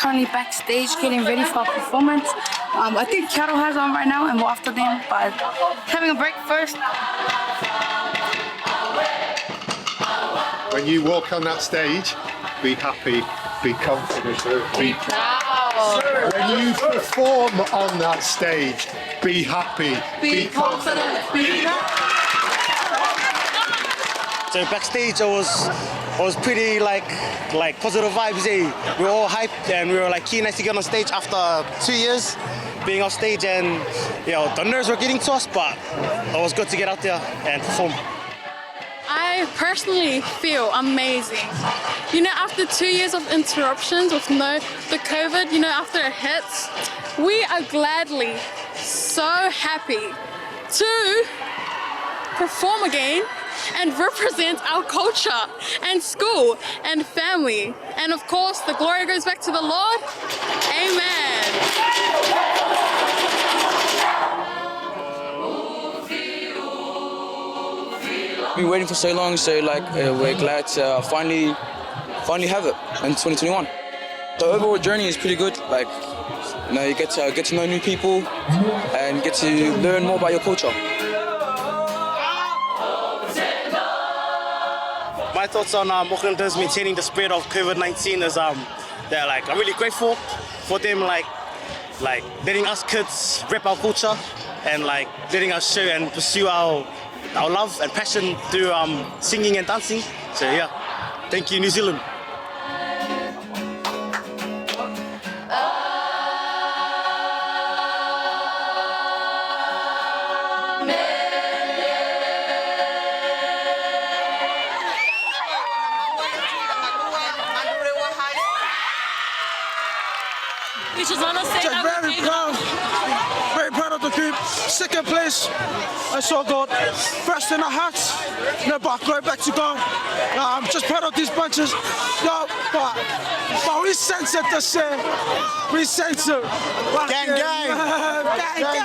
currently backstage getting ready for our performance. I think Kettle has on right now and we're after them, but having a break first. When you walk on that stage, be happy, be confident, be proud. When you perform on that stage, be happy, be confident, be proud. So backstage, I was pretty like positive vibes. We were all hyped and we were like keen to get on stage after 2 years being off stage, and the nerves were getting to us, but it was good to get out there and perform. I personally feel amazing. After 2 years of interruptions with the COVID, after it hits, we are gladly so happy to perform again and represent our culture and school and family. And of course, the glory goes back to the Lord. Amen. Been waiting for so long, so we're glad to finally have it in 2021. The overall journey is pretty good. You get to know new people and get to learn more about your culture. My thoughts on Aucklanders maintaining the spirit of COVID-19 is I'm really grateful for them letting us kids rep our culture and letting us show and pursue our love and passion through singing and dancing. So yeah, thank you, New Zealand. We just want to say that very proud of the group. Second place, I saw God. First in our hearts, but going back to God. I'm just proud of these bunches. But we sense it this year. We sense it. Gang, gang. Gang, gang.